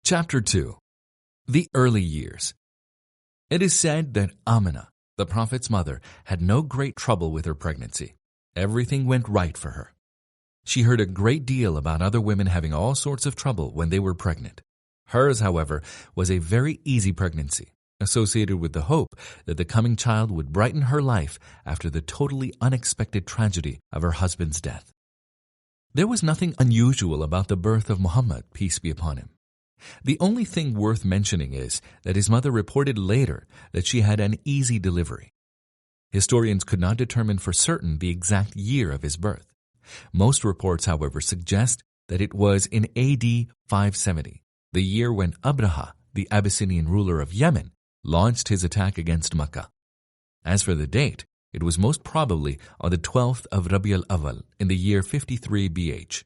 Chapter 2. The Early Years. It is said that Amina, the Prophet's mother, had no great trouble with her pregnancy. Everything went right for her. She heard a great deal about other women having all sorts of trouble when they were pregnant. Hers, however, was a very easy pregnancy, associated with the hope that the coming child would brighten her life after the totally unexpected tragedy of her husband's death. There was nothing unusual about the birth of Muhammad, peace be upon him. The only thing worth mentioning is that his mother reported later that she had an easy delivery. Historians could not determine for certain the exact year of his birth. Most reports, however, suggest that it was in AD 570, the year when Abraha, the Abyssinian ruler of Yemen, launched his attack against Mecca. As for the date, it was most probably on the 12th of Rabi al-Awwal in the year 53 BH.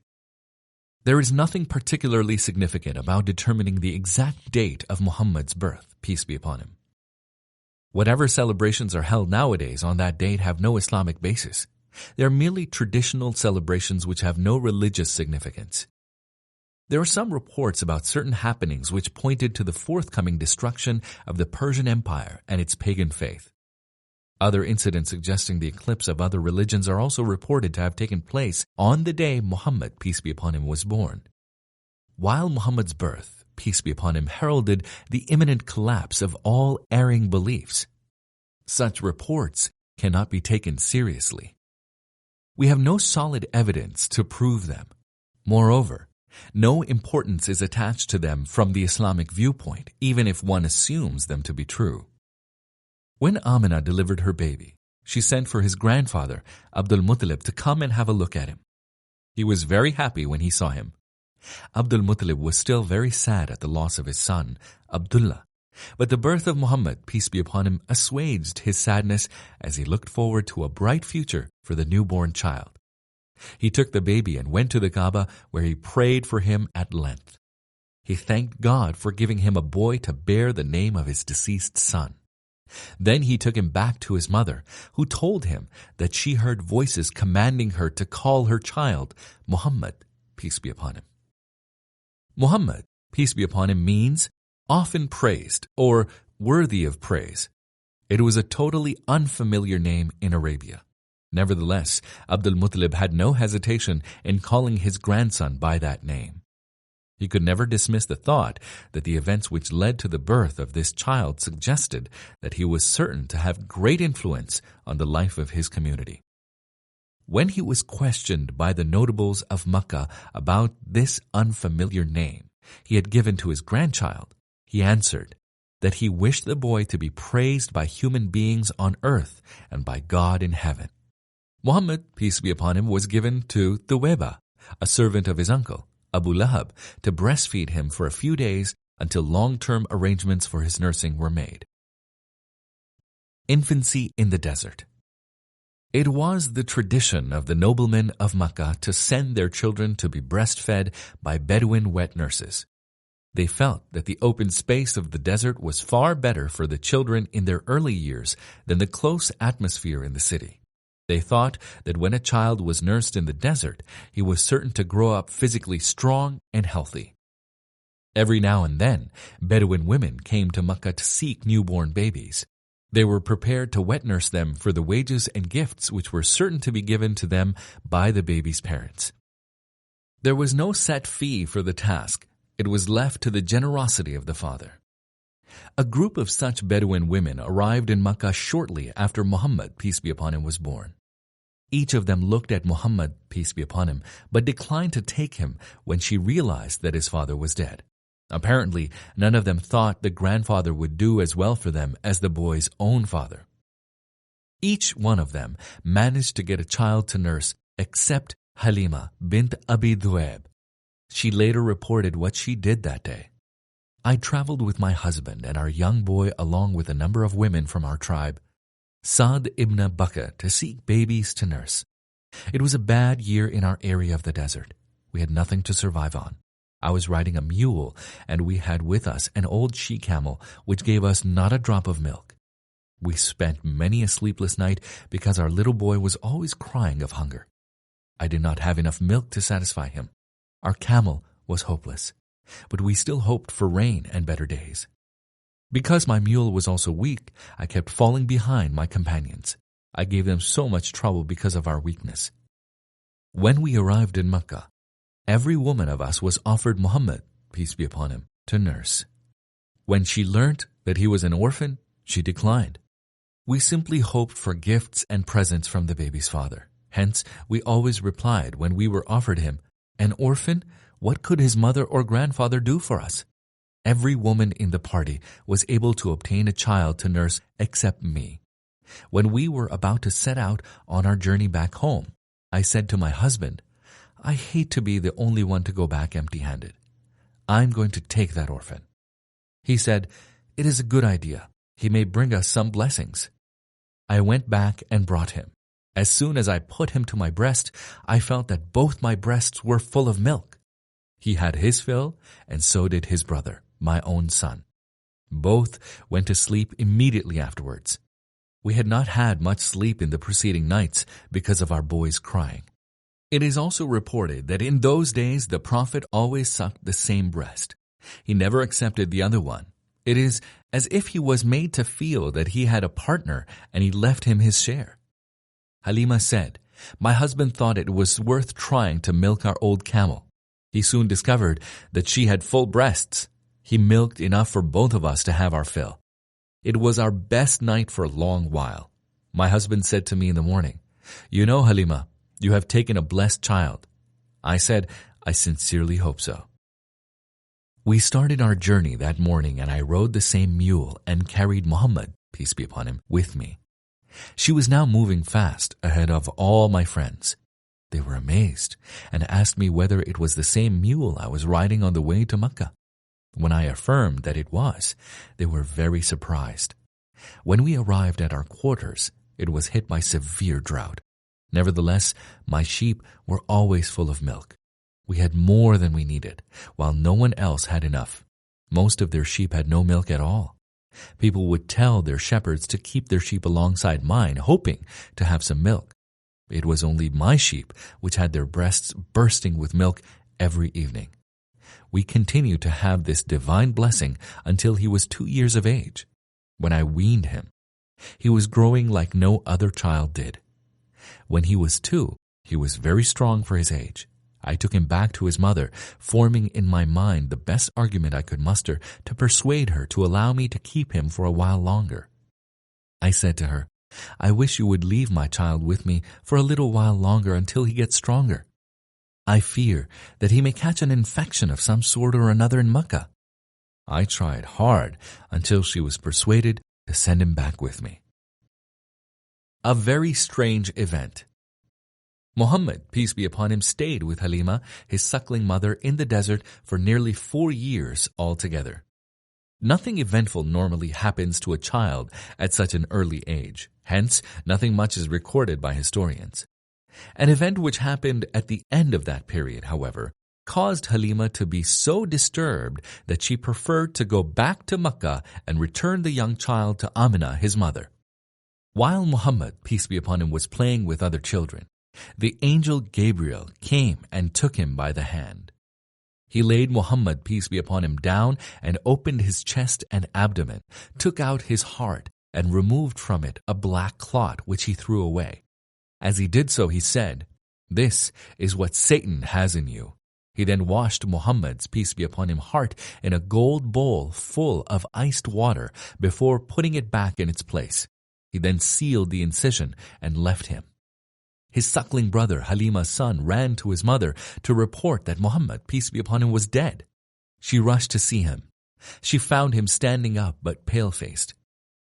There is nothing particularly significant about determining the exact date of Muhammad's birth, peace be upon him. Whatever celebrations are held nowadays on that date have no Islamic basis. They are merely traditional celebrations which have no religious significance. There are some reports about certain happenings which pointed to the forthcoming destruction of the Persian Empire and its pagan faith. Other incidents suggesting the eclipse of other religions are also reported to have taken place on the day Muhammad, peace be upon him, was born. While Muhammad's birth, peace be upon him, heralded the imminent collapse of all erring beliefs, such reports cannot be taken seriously. We have no solid evidence to prove them. Moreover, no importance is attached to them from the Islamic viewpoint, even if one assumes them to be true. When Amina delivered her baby, she sent for his grandfather, Abdul Muttalib, to come and have a look at him. He was very happy when he saw him. Abdul Muttalib was still very sad at the loss of his son, Abdullah, but the birth of Muhammad, peace be upon him, assuaged his sadness as he looked forward to a bright future for the newborn child. He took the baby and went to the Kaaba, where he prayed for him at length. He thanked God for giving him a boy to bear the name of his deceased son. Then he took him back to his mother, who told him that she heard voices commanding her to call her child Muhammad, peace be upon him. Muhammad, peace be upon him, means often praised or worthy of praise. It was a totally unfamiliar name in Arabia. Nevertheless, Abdul Muttalib had no hesitation in calling his grandson by that name. He could never dismiss the thought that the events which led to the birth of this child suggested that he was certain to have great influence on the life of his community. When he was questioned by the notables of Mecca about this unfamiliar name he had given to his grandchild, he answered that he wished the boy to be praised by human beings on earth and by God in heaven. Muhammad, peace be upon him, was given to Thuwayba, a servant of his uncle, Abu Lahab, to breastfeed him for a few days until long-term arrangements for his nursing were made. Infancy in the desert. It was the tradition of the noblemen of Makkah to send their children to be breastfed by Bedouin wet nurses. They felt that the open space of the desert was far better for the children in their early years than the close atmosphere in the city. They thought that when a child was nursed in the desert, he was certain to grow up physically strong and healthy. Every now and then, Bedouin women came to Mecca to seek newborn babies. They were prepared to wet nurse them for the wages and gifts which were certain to be given to them by the baby's parents. There was no set fee for the task. It was left to the generosity of the father. A group of such Bedouin women arrived in Makkah shortly after Muhammad, peace be upon him, was born. Each of them looked at Muhammad, peace be upon him, but declined to take him when she realized that his father was dead. Apparently, none of them thought the grandfather would do as well for them as the boy's own father. Each one of them managed to get a child to nurse except Halima bint Abi Dhuayb. She later reported what she did that day. I traveled with my husband and our young boy along with a number of women from our tribe, Sa'd ibn Bakr, to seek babies to nurse. It was a bad year in our area of the desert. We had nothing to survive on. I was riding a mule, and we had with us an old she-camel, which gave us not a drop of milk. We spent many a sleepless night because our little boy was always crying of hunger. I did not have enough milk to satisfy him. Our camel was hopeless. but we still hoped for rain and better days. Because my mule was also weak, I kept falling behind my companions. I gave them so much trouble because of our weakness. When we arrived in Mecca, every woman of us was offered Muhammad, peace be upon him, to nurse. When she learnt that he was an orphan, she declined. We simply hoped for gifts and presents from the baby's father. Hence, we always replied when we were offered him, "An orphan? What could his mother or grandfather do for us?" Every woman in the party was able to obtain a child to nurse except me. When we were about to set out on our journey back home, I said to my husband, "I hate to be the only one to go back empty-handed. I'm going to take that orphan." He said, "It is a good idea. He may bring us some blessings." I went back and brought him. As soon as I put him to my breast, I felt that both my breasts were full of milk. He had his fill, and so did his brother, my own son. Both went to sleep immediately afterwards. We had not had much sleep in the preceding nights because of our boys crying. It is also reported that in those days the Prophet always sucked the same breast. He never accepted the other one. It is as if he was made to feel that he had a partner and he left him his share. Halima said, "My husband thought it was worth trying to milk our old camel. He soon discovered that she had full breasts. He milked enough for both of us to have our fill. It was our best night for a long while. My husband said to me in the morning, 'You know, Halima, you have taken a blessed child.' I said, 'I sincerely hope so.'" We started our journey that morning and I rode the same mule and carried Muhammad, peace be upon him, with me. She was now moving fast ahead of all my friends. They were amazed and asked me whether it was the same mule I was riding on the way to Mecca. When I affirmed that it was, they were very surprised. When we arrived at our quarters, it was hit by severe drought. Nevertheless, my sheep were always full of milk. We had more than we needed, while no one else had enough. Most of their sheep had no milk at all. People would tell their shepherds to keep their sheep alongside mine, hoping to have some milk. It was only my sheep which had their breasts bursting with milk every evening. We continued to have this divine blessing until he was 2 years of age. When I weaned him, he was growing like no other child did. When he was 2, he was very strong for his age. I took him back to his mother, forming in my mind the best argument I could muster to persuade her to allow me to keep him for a while longer. I said to her, "I wish you would leave my child with me for a little while longer until he gets stronger. I fear that he may catch an infection of some sort or another in Mecca." I tried hard until she was persuaded to send him back with me. A very strange event. Muhammad, peace be upon him, stayed with Halima, his suckling mother, in the desert for nearly 4 years altogether. Nothing eventful normally happens to a child at such an early age. Hence, nothing much is recorded by historians. An event which happened at the end of that period, however, caused Halima to be so disturbed that she preferred to go back to Mecca and return the young child to Amina, his mother. While Muhammad, peace be upon him, was playing with other children, the angel Gabriel came and took him by the hand. He laid Muhammad, peace be upon him, down and opened his chest and abdomen, took out his heart, and removed from it a black clot which he threw away. As he did so, he said, "This is what Satan has in you." He then washed Muhammad's, peace be upon him, heart in a gold bowl full of iced water before putting it back in its place. He then sealed the incision and left him. His suckling brother, Halima's son, ran to his mother to report that Muhammad, peace be upon him, was dead. She rushed to see him. She found him standing up but pale-faced.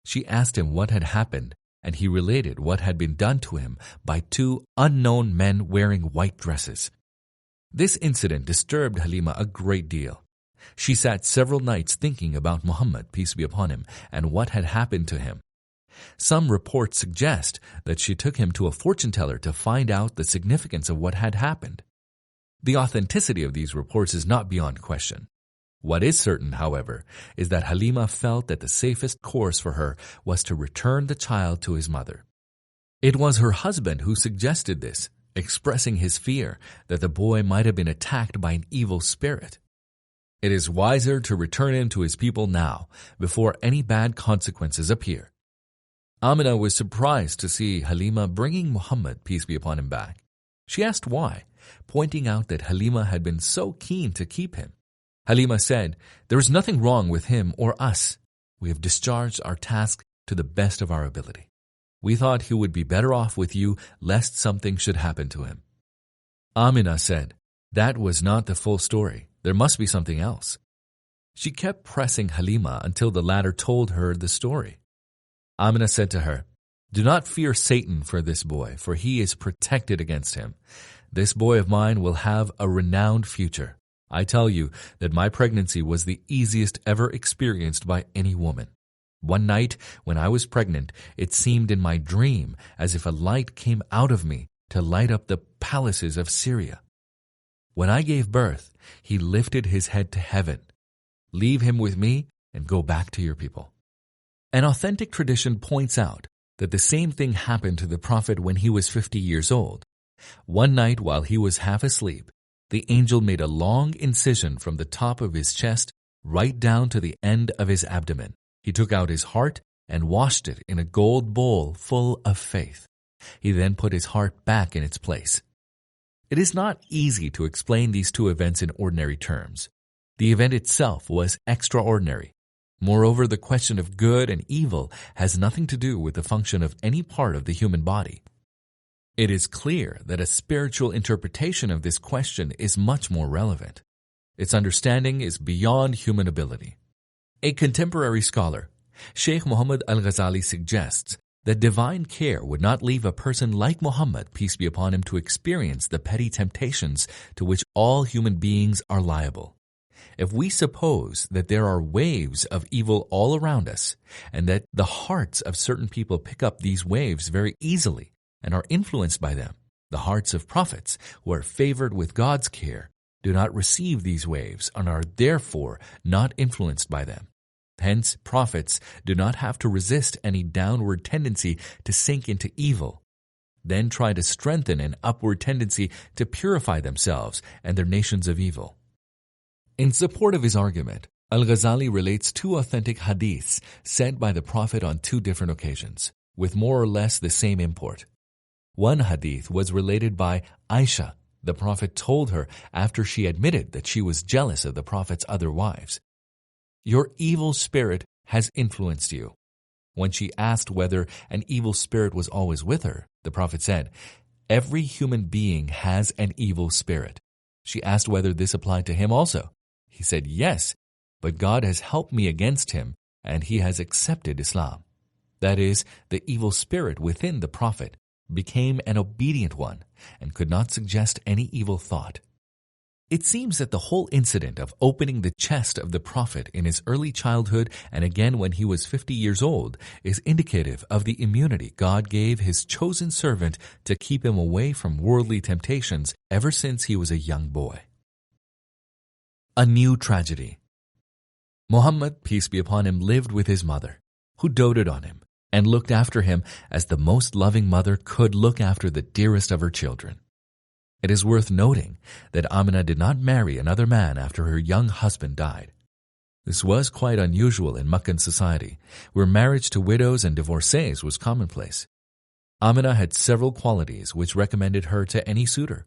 She asked him what had happened, and he related what had been done to him by 2 unknown men wearing white dresses. This incident disturbed Halima a great deal. She sat several nights thinking about Muhammad, peace be upon him, and what had happened to him. Some reports suggest that she took him to a fortune teller to find out the significance of what had happened. The authenticity of these reports is not beyond question. What is certain, however, is that Halima felt that the safest course for her was to return the child to his mother. It was her husband who suggested this, expressing his fear that the boy might have been attacked by an evil spirit. It is wiser to return him to his people now, before any bad consequences appear. Amina was surprised to see Halima bringing Muhammad, peace be upon him, back. She asked why, pointing out that Halima had been so keen to keep him. Halima said, "There is nothing wrong with him or us. We have discharged our task to the best of our ability. We thought he would be better off with you lest something should happen to him." Amina said, "That was not the full story. There must be something else." She kept pressing Halima until the latter told her the story. Amina said to her, "Do not fear Satan for this boy, for he is protected against him. This boy of mine will have a renowned future. I tell you that my pregnancy was the easiest ever experienced by any woman. One night when I was pregnant, it seemed in my dream as if a light came out of me to light up the palaces of Syria. When I gave birth, he lifted his head to heaven. Leave him with me and go back to your people." An authentic tradition points out that the same thing happened to the Prophet when he was 50 years old. One night while he was half asleep, the angel made a long incision from the top of his chest right down to the end of his abdomen. He took out his heart and washed it in a gold bowl full of faith. He then put his heart back in its place. It is not easy to explain these two events in ordinary terms. The event itself was extraordinary. Moreover, the question of good and evil has nothing to do with the function of any part of the human body. It is clear that a spiritual interpretation of this question is much more relevant. Its understanding is beyond human ability. A contemporary scholar, Sheikh Muhammad al-Ghazali, suggests that divine care would not leave a person like Muhammad, peace be upon him, to experience the petty temptations to which all human beings are liable. If we suppose that there are waves of evil all around us, and that the hearts of certain people pick up these waves very easily and are influenced by them, the hearts of prophets, who are favored with God's care, do not receive these waves and are therefore not influenced by them. Hence, prophets do not have to resist any downward tendency to sink into evil, then try to strengthen an upward tendency to purify themselves and their nations of evil. In support of his argument, Al-Ghazali relates two authentic hadiths said by the Prophet on two different occasions, with more or less the same import. One hadith was related by Aisha. The Prophet told her after she admitted that she was jealous of the Prophet's other wives, "Your evil spirit has influenced you." When she asked whether an evil spirit was always with her, the Prophet said, "Every human being has an evil spirit." She asked whether this applied to him also. He said, "Yes, but God has helped me against him, and he has accepted Islam." That is, the evil spirit within the Prophet became an obedient one and could not suggest any evil thought. It seems that the whole incident of opening the chest of the Prophet in his early childhood and again when he was 50 years old is indicative of the immunity God gave his chosen servant to keep him away from worldly temptations ever since he was a young boy. A new tragedy. Muhammad, peace be upon him, lived with his mother, who doted on him and looked after him as the most loving mother could look after the dearest of her children. It is worth noting that Amina did not marry another man after her young husband died. This was quite unusual in Meccan society, where marriage to widows and divorcees was commonplace. Amina had several qualities which recommended her to any suitor.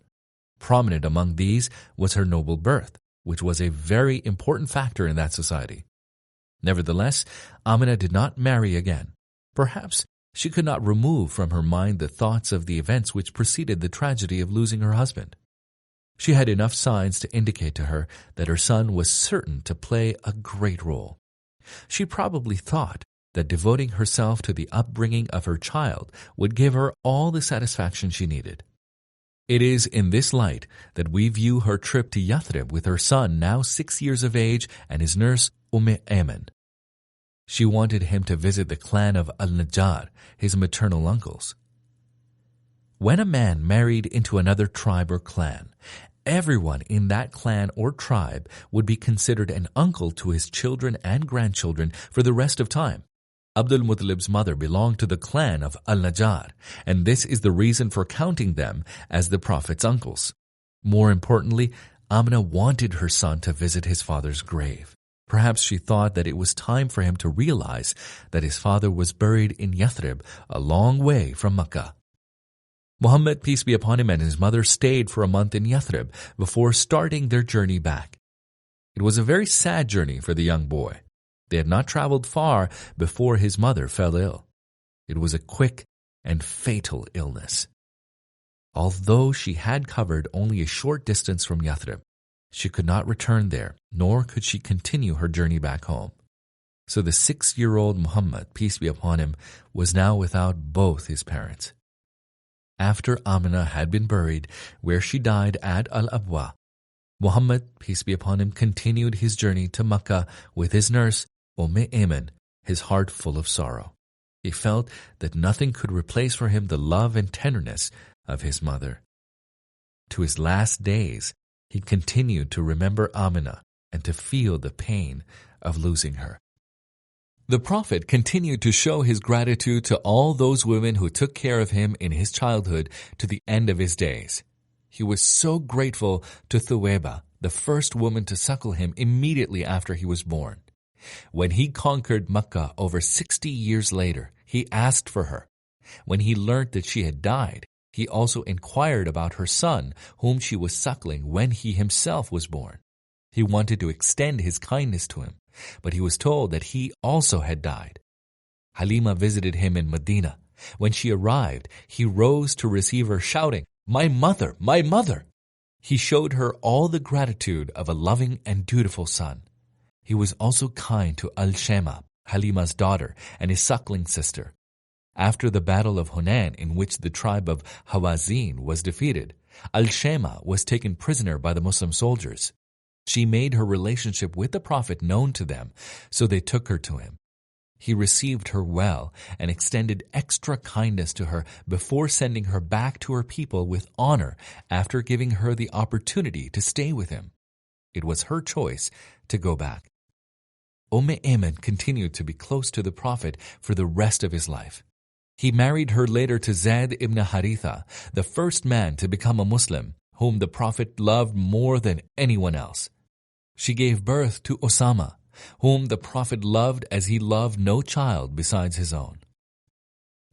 Prominent among these was her noble birth, which was a very important factor in that society. Nevertheless, Amina did not marry again. Perhaps she could not remove from her mind the thoughts of the events which preceded the tragedy of losing her husband. She had enough signs to indicate to her that her son was certain to play a great role. She probably thought that devoting herself to the upbringing of her child would give her all the satisfaction she needed. It is in this light that we view her trip to Yathrib with her son, now 6 years of age, and his nurse, Ayman. She wanted him to visit the clan of Al-Najjar, his maternal uncles. When a man married into another tribe or clan, everyone in that clan or tribe would be considered an uncle to his children and grandchildren for the rest of time. Abdul Muttalib's mother belonged to the clan of Al-Najjar, and this is the reason for counting them as the Prophet's uncles. More importantly, Amina wanted her son to visit his father's grave. Perhaps she thought that it was time for him to realize that his father was buried in Yathrib, a long way from Mecca. Muhammad, peace be upon him, and his mother stayed for a month in Yathrib before starting their journey back. It was a very sad journey for the young boy. They had not traveled far before his mother fell ill. It was a quick and fatal illness. Although she had covered only a short distance from Yathrib, she could not return there, nor could she continue her journey back home. So the 6-year-old Muhammad, peace be upon him, was now without both his parents. After Amina had been buried, where she died at Al-Abwa, Muhammad, peace be upon him, continued his journey to Mecca with his nurse, Ayman, his heart full of sorrow. He felt that nothing could replace for him the love and tenderness of his mother. To his last days, he continued to remember Amina and to feel the pain of losing her. The Prophet continued to show his gratitude to all those women who took care of him in his childhood to the end of his days. He was so grateful to Thuwayba, the first woman to suckle him immediately after he was born. When he conquered Mecca over 60 years later, he asked for her. When he learnt that she had died, he also inquired about her son, whom she was suckling when he himself was born. He wanted to extend his kindness to him, but he was told that he also had died. Halima visited him in Medina. When she arrived, he rose to receive her, shouting, "My mother! My mother!" He showed her all the gratitude of a loving and dutiful son. He was also kind to Al-Shema, Halima's daughter, and his suckling sister. After the Battle of Hunain, in which the tribe of Hawazin was defeated, Al-Shema was taken prisoner by the Muslim soldiers. She made her relationship with the Prophet known to them, so they took her to him. He received her well and extended extra kindness to her before sending her back to her people with honor after giving her the opportunity to stay with him. It was her choice to go back. Ayman continued to be close to the Prophet for the rest of his life. He married her later to Zayd ibn Haritha, the first man to become a Muslim, whom the Prophet loved more than anyone else. She gave birth to Osama, whom the Prophet loved as he loved no child besides his own.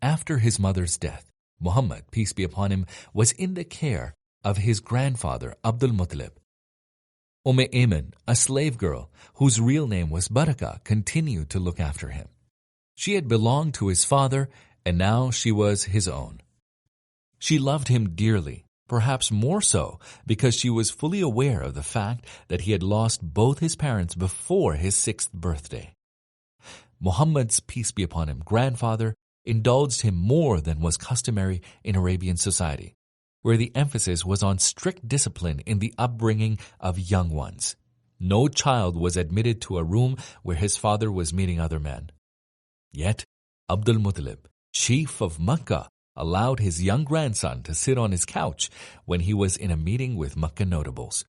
After his mother's death, Muhammad, peace be upon him, was in the care of his grandfather Abdul Muttalib. Ayman, a slave girl whose real name was Barakah, continued to look after him. She had belonged to his father, and now she was his own. She loved him dearly, perhaps more so because she was fully aware of the fact that he had lost both his parents before his 6th birthday. Muhammad's, peace be upon him, grandfather indulged him more than was customary in Arabian society, where the emphasis was on strict discipline in the upbringing of young ones. No child was admitted to a room where his father was meeting other men. Yet, Abdul Muttalib, chief of Mecca, allowed his young grandson to sit on his couch when he was in a meeting with Mecca notables.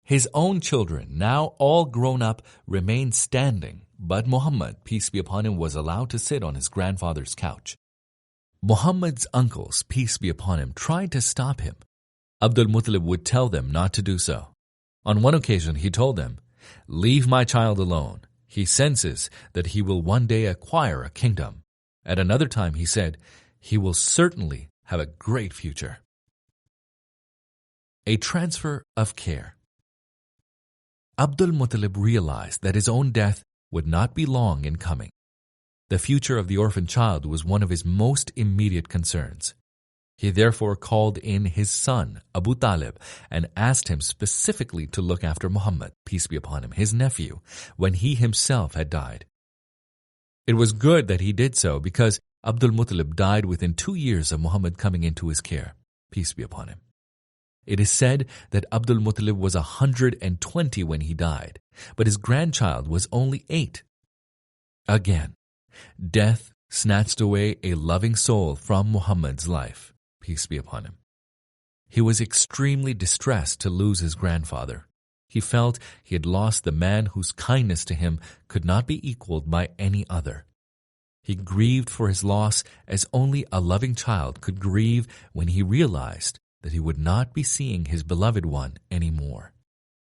His own children, now all grown up, remained standing, but Muhammad, peace be upon him, was allowed to sit on his grandfather's couch. Muhammad's uncles, peace be upon him, tried to stop him. Abdul Muttalib would tell them not to do so. On one occasion, he told them, "Leave my child alone. He senses that he will one day acquire a kingdom." At another time, he said, "He will certainly have a great future." A transfer of care. Abdul Muttalib realized that his own death would not be long in coming. The future of the orphan child was one of his most immediate concerns. He therefore called in his son, Abu Talib, and asked him specifically to look after Muhammad, peace be upon him, his nephew, when he himself had died. It was good that he did so because Abdul Muttalib died within 2 years of Muhammad coming into his care, peace be upon him. It is said that Abdul Muttalib was 120 when he died, but his grandchild was only 8. Again, death snatched away a loving soul from Muhammad's life, peace be upon him. He was extremely distressed to lose his grandfather. He felt he had lost the man whose kindness to him could not be equaled by any other. He grieved for his loss as only a loving child could grieve when he realized that he would not be seeing his beloved one anymore.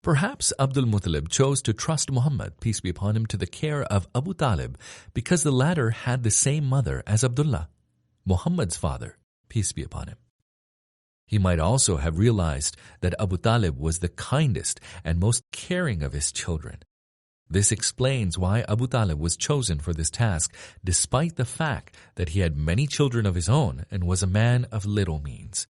Perhaps Abdul Muttalib chose to trust Muhammad, peace be upon him, to the care of Abu Talib because the latter had the same mother as Abdullah, Muhammad's father, peace be upon him. He might also have realized that Abu Talib was the kindest and most caring of his children. This explains why Abu Talib was chosen for this task, despite the fact that he had many children of his own and was a man of little means.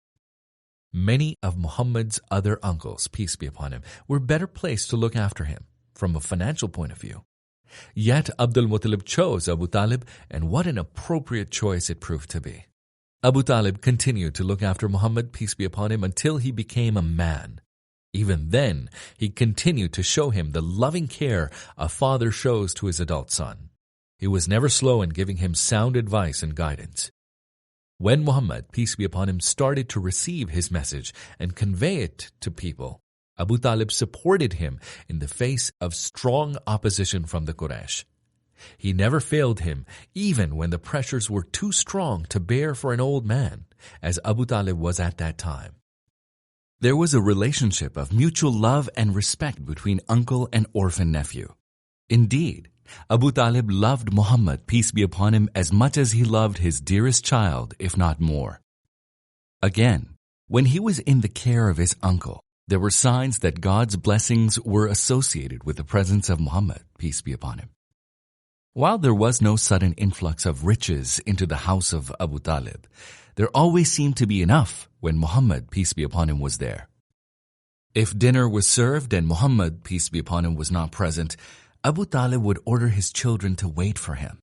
Many of Muhammad's other uncles, peace be upon him, were better placed to look after him from a financial point of view. Yet Abdul Muttalib chose Abu Talib, and what an appropriate choice it proved to be. Abu Talib continued to look after Muhammad, peace be upon him, until he became a man. Even then, he continued to show him the loving care a father shows to his adult son. He was never slow in giving him sound advice and guidance. When Muhammad, peace be upon him, started to receive his message and convey it to people, Abu Talib supported him in the face of strong opposition from the Quraysh. He never failed him, even when the pressures were too strong to bear for an old man, as Abu Talib was at that time. There was a relationship of mutual love and respect between uncle and orphan nephew. Indeed, Abu Talib loved Muhammad, peace be upon him, as much as he loved his dearest child, if not more. Again, when he was in the care of his uncle, there were signs that God's blessings were associated with the presence of Muhammad, peace be upon him. While there was no sudden influx of riches into the house of Abu Talib, there always seemed to be enough when Muhammad, peace be upon him, was there. If dinner was served and Muhammad, peace be upon him, was not present, Abu Talib would order his children to wait for him.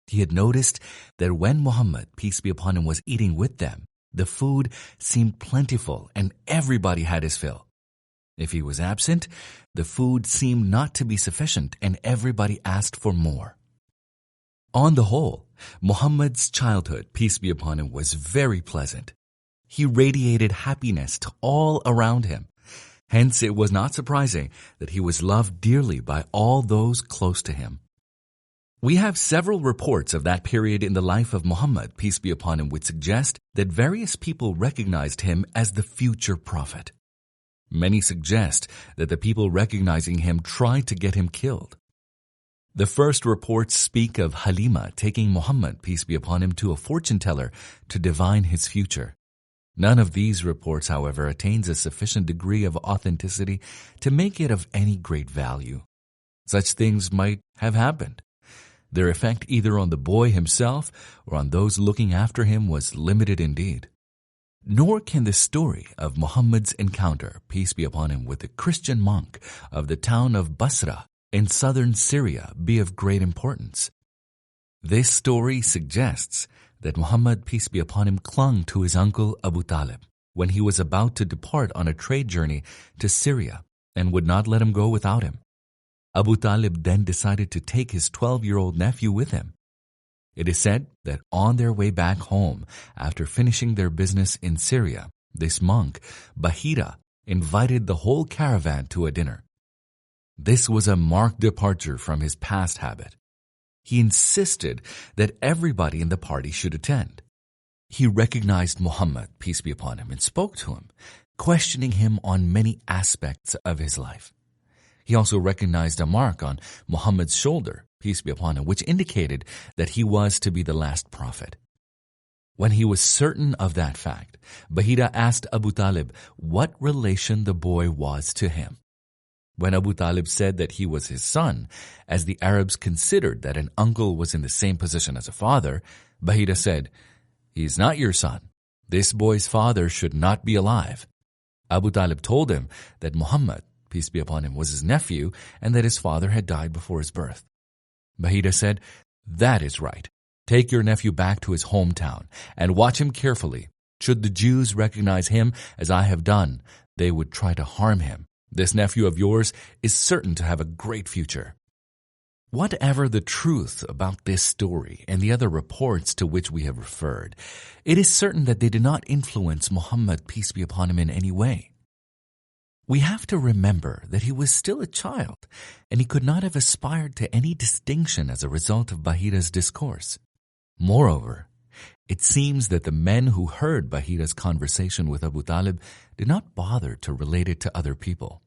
He had noticed that when Muhammad, peace be upon him, was eating with them, the food seemed plentiful and everybody had his fill. If he was absent, the food seemed not to be sufficient and everybody asked for more. On the whole, Muhammad's childhood, peace be upon him, was very pleasant. He radiated happiness to all around him. Hence, it was not surprising that he was loved dearly by all those close to him. We have several reports of that period in the life of Muhammad, peace be upon him, which suggest that various people recognized him as the future prophet. Many suggest that the people recognizing him tried to get him killed. The first reports speak of Halima taking Muhammad, peace be upon him, to a fortune teller to divine his future. None of these reports, however, attains a sufficient degree of authenticity to make it of any great value. Such things might have happened. Their effect either on the boy himself or on those looking after him was limited indeed. Nor can the story of Muhammad's encounter, peace be upon him, with the Christian monk of the town of Basra in southern Syria be of great importance. This story suggests that Muhammad, peace be upon him, clung to his uncle Abu Talib when he was about to depart on a trade journey to Syria and would not let him go without him. Abu Talib then decided to take his 12-year-old nephew with him. It is said that on their way back home, after finishing their business in Syria, this monk, Bahira, invited the whole caravan to a dinner. This was a marked departure from his past habit. He insisted that everybody in the party should attend. He recognized Muhammad, peace be upon him, and spoke to him, questioning him on many aspects of his life. He also recognized a mark on Muhammad's shoulder, peace be upon him, which indicated that he was to be the last prophet. When he was certain of that fact, Bahira asked Abu Talib what relation the boy was to him. When Abu Talib said that he was his son, as the Arabs considered that an uncle was in the same position as a father, Bahira said, "He is not your son. This boy's father should not be alive." Abu Talib told him that Muhammad, peace be upon him, was his nephew and that his father had died before his birth. Bahira said, "That is right. Take your nephew back to his hometown and watch him carefully. Should the Jews recognize him as I have done, they would try to harm him. This nephew of yours is certain to have a great future." Whatever the truth about this story and the other reports to which we have referred, it is certain that they did not influence Muhammad, peace be upon him, in any way. We have to remember that he was still a child, and he could not have aspired to any distinction as a result of Bahira's discourse. Moreover, It seems that the men who heard Bahira's conversation with Abu Talib did not bother to relate it to other people.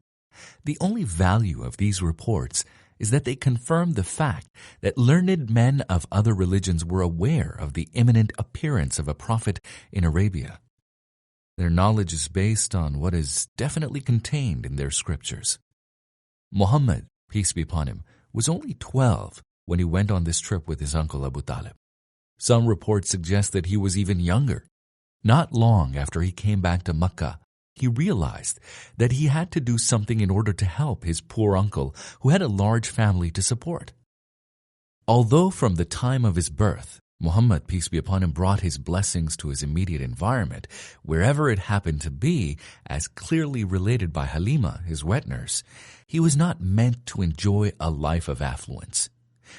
The only value of these reports is that they confirm the fact that learned men of other religions were aware of the imminent appearance of a prophet in Arabia. Their knowledge is based on what is definitely contained in their scriptures. Muhammad, peace be upon him, was only 12 when he went on this trip with his uncle Abu Talib. Some reports suggest that he was even younger. Not long after he came back to Mecca, he realized that he had to do something in order to help his poor uncle who had a large family to support. Although from the time of his birth, Muhammad, peace be upon him, brought his blessings to his immediate environment, wherever it happened to be, as clearly related by Halima, his wet nurse, he was not meant to enjoy a life of affluence.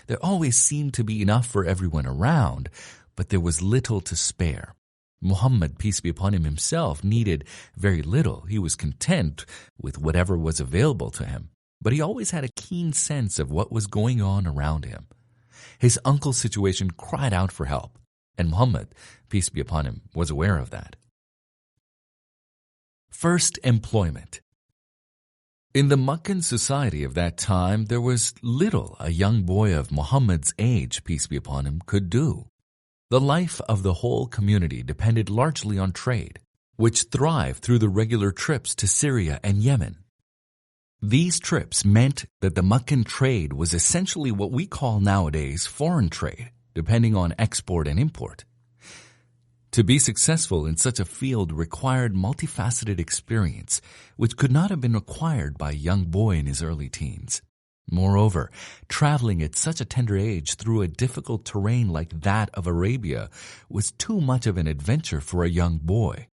There always seemed to be enough for everyone around, but there was little to spare. Muhammad, peace be upon him, himself needed very little. He was content with whatever was available to him, but he always had a keen sense of what was going on around him. His uncle's situation cried out for help, and Muhammad, peace be upon him, was aware of that. First employment. In the Meccan society of that time, there was little a young boy of Muhammad's age, peace be upon him, could do. The life of the whole community depended largely on trade, which thrived through the regular trips to Syria and Yemen. These trips meant that the Meccan trade was essentially what we call nowadays foreign trade, depending on export and import. To be successful in such a field required multifaceted experience, which could not have been acquired by a young boy in his early teens. Moreover, traveling at such a tender age through a difficult terrain like that of Arabia was too much of an adventure for a young boy.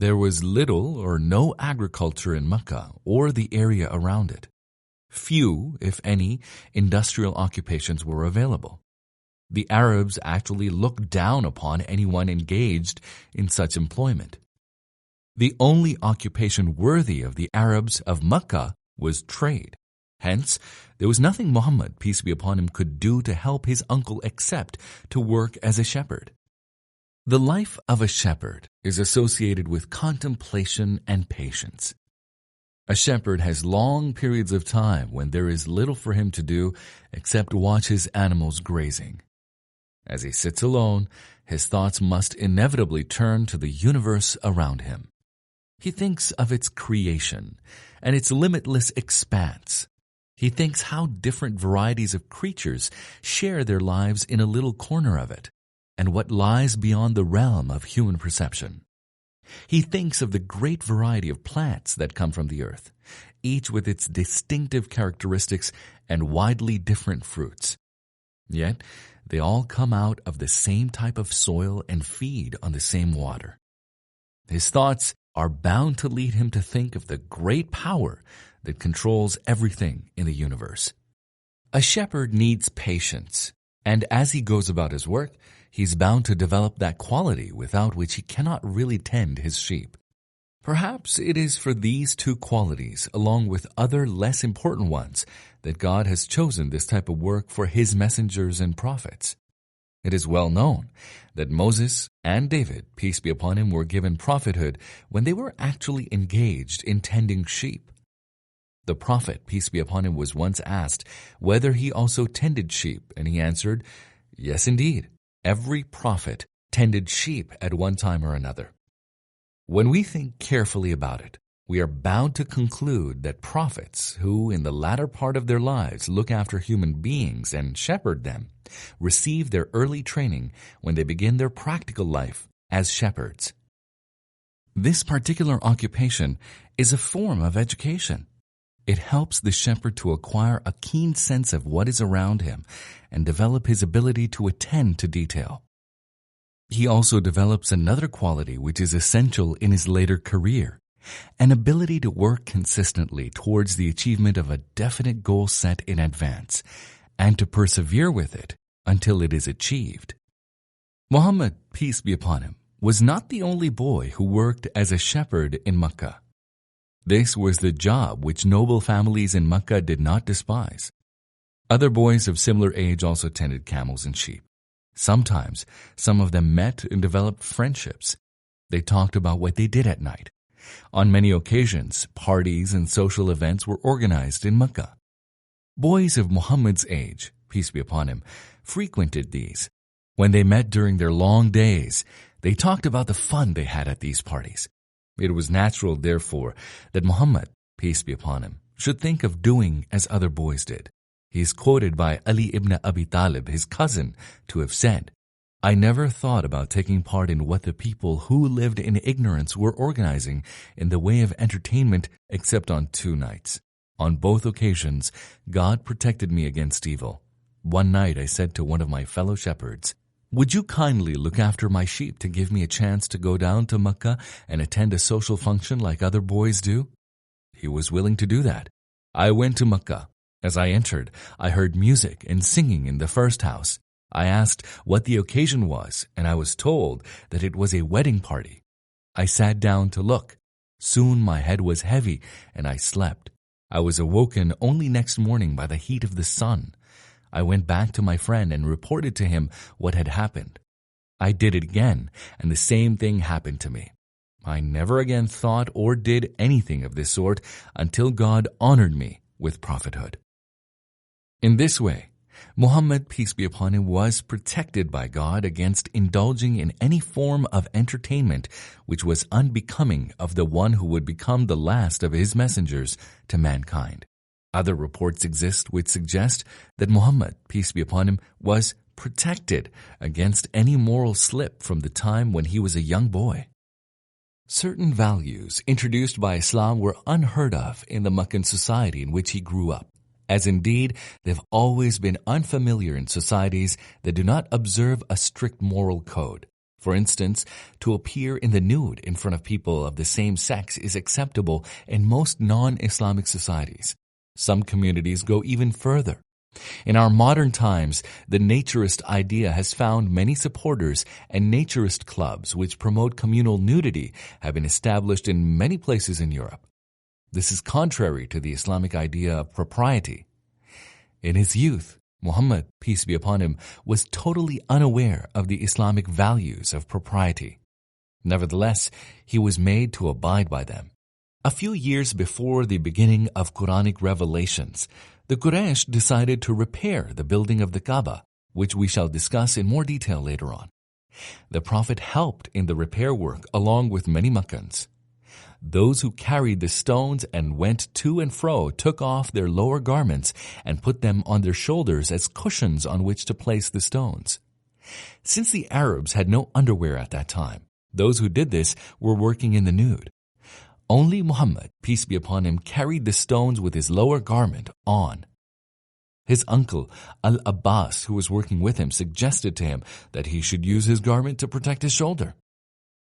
There was little or no agriculture in Mecca or the area around it. Few, if any, industrial occupations were available. The Arabs actually looked down upon anyone engaged in such employment. The only occupation worthy of the Arabs of Mecca was trade. Hence, there was nothing Muhammad, peace be upon him, could do to help his uncle except to work as a shepherd. The life of a shepherd is associated with contemplation and patience. A shepherd has long periods of time when there is little for him to do except watch his animals grazing. As he sits alone, his thoughts must inevitably turn to the universe around him. He thinks of its creation and its limitless expanse. He thinks how different varieties of creatures share their lives in a little corner of it, and what lies beyond the realm of human perception. He thinks of the great variety of plants that come from the earth, each with its distinctive characteristics and widely different fruits. Yet, they all come out of the same type of soil and feed on the same water. His thoughts are bound to lead him to think of the great power that controls everything in the universe. A shepherd needs patience, and as he goes about his work, he's bound to develop that quality without which he cannot really tend his sheep. Perhaps it is for these two qualities, along with other less important ones, that God has chosen this type of work for his messengers and prophets. It is well known that Moses and David, peace be upon him, were given prophethood when they were actually engaged in tending sheep. The prophet, peace be upon him, was once asked whether he also tended sheep, and he answered, "Yes, indeed. Every prophet tended sheep at one time or another." When we think carefully about it, we are bound to conclude that prophets who, in the latter part of their lives, look after human beings and shepherd them, receive their early training when they begin their practical life as shepherds. This particular occupation is a form of education. It helps the shepherd to acquire a keen sense of what is around him and develop his ability to attend to detail. He also develops another quality which is essential in his later career, an ability to work consistently towards the achievement of a definite goal set in advance, and to persevere with it until it is achieved. Muhammad, peace be upon him, was not the only boy who worked as a shepherd in Mecca. This was the job which noble families in Mecca did not despise. Other boys of similar age also tended camels and sheep. Sometimes, some of them met and developed friendships. They talked about what they did at night. On many occasions, parties and social events were organized in Mecca. Boys of Muhammad's age, peace be upon him, frequented these. When they met during their long days, they talked about the fun they had at these parties. It was natural, therefore, that Muhammad, peace be upon him, should think of doing as other boys did. He is quoted by Ali ibn Abi Talib, his cousin, to have said, "I never thought about taking part in what the people who lived in ignorance were organizing in the way of entertainment except on 2 nights. On both occasions, God protected me against evil. One night I said to one of my fellow shepherds, 'Would you kindly look after my sheep to give me a chance to go down to Mecca and attend a social function like other boys do?' He was willing to do that. I went to Mecca. As I entered, I heard music and singing in the first house. I asked what the occasion was, and I was told that it was a wedding party. I sat down to look. Soon my head was heavy, and I slept. I was awoken only next morning by the heat of the sun. I went back to my friend and reported to him what had happened. I did it again, and the same thing happened to me. I never again thought or did anything of this sort until God honored me with prophethood." In this way, Muhammad, peace be upon him, was protected by God against indulging in any form of entertainment which was unbecoming of the one who would become the last of his messengers to mankind. Other reports exist which suggest that Muhammad, peace be upon him, was protected against any moral slip from the time when he was a young boy. Certain values introduced by Islam were unheard of in the Meccan society in which he grew up, as indeed they've always been unfamiliar in societies that do not observe a strict moral code. For instance, to appear in the nude in front of people of the same sex is acceptable in most non-Islamic societies. Some communities go even further. In our modern times, the naturist idea has found many supporters, and naturist clubs which promote communal nudity have been established in many places in Europe. This is contrary to the Islamic idea of propriety. In his youth, Muhammad, peace be upon him, was totally unaware of the Islamic values of propriety. Nevertheless, he was made to abide by them. A few years before the beginning of Quranic revelations, the Quraysh decided to repair the building of the Kaaba, which we shall discuss in more detail later on. The Prophet helped in the repair work along with many Meccans. Those who carried the stones and went to and fro took off their lower garments and put them on their shoulders as cushions on which to place the stones. Since the Arabs had no underwear at that time, those who did this were working in the nude. Only Muhammad, peace be upon him, carried the stones with his lower garment on. His uncle, Al-Abbas, who was working with him, suggested to him that he should use his garment to protect his shoulder.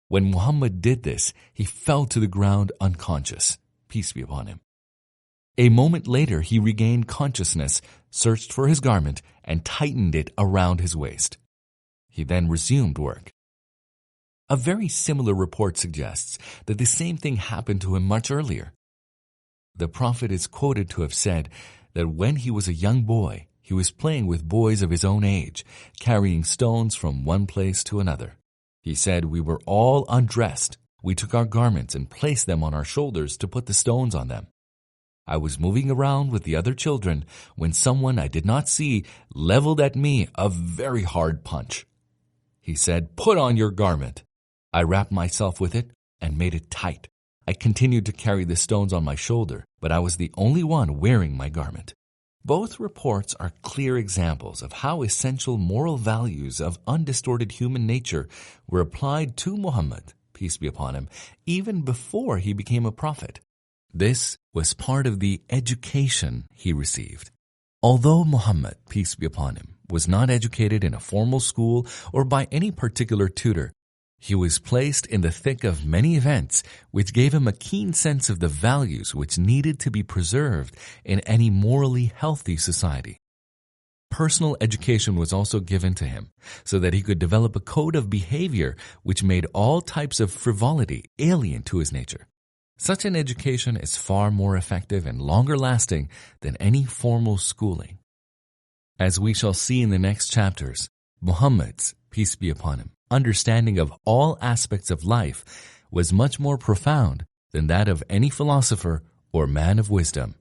When Muhammad did this, he fell to the ground unconscious, peace be upon him. A moment later, he regained consciousness, searched for his garment, and tightened it around his waist. He then resumed work. A very similar report suggests that the same thing happened to him much earlier. The Prophet is quoted to have said that when he was a young boy, he was playing with boys of his own age, carrying stones from one place to another. He said, "We were all undressed. We took our garments and placed them on our shoulders to put the stones on them. I was moving around with the other children when someone I did not see leveled at me a very hard punch. He said, 'Put on your garment.' I wrapped myself with it and made it tight. I continued to carry the stones on my shoulder, but I was the only one wearing my garment." Both reports are clear examples of how essential moral values of undistorted human nature were applied to Muhammad, peace be upon him, even before he became a prophet. This was part of the education he received. Although Muhammad, peace be upon him, was not educated in a formal school or by any particular tutor, he was placed in the thick of many events which gave him a keen sense of the values which needed to be preserved in any morally healthy society. Personal education was also given to him so that he could develop a code of behavior which made all types of frivolity alien to his nature. Such an education is far more effective and longer lasting than any formal schooling. As we shall see in the next chapters, Muhammad's, peace be upon him, understanding of all aspects of life was much more profound than that of any philosopher or man of wisdom.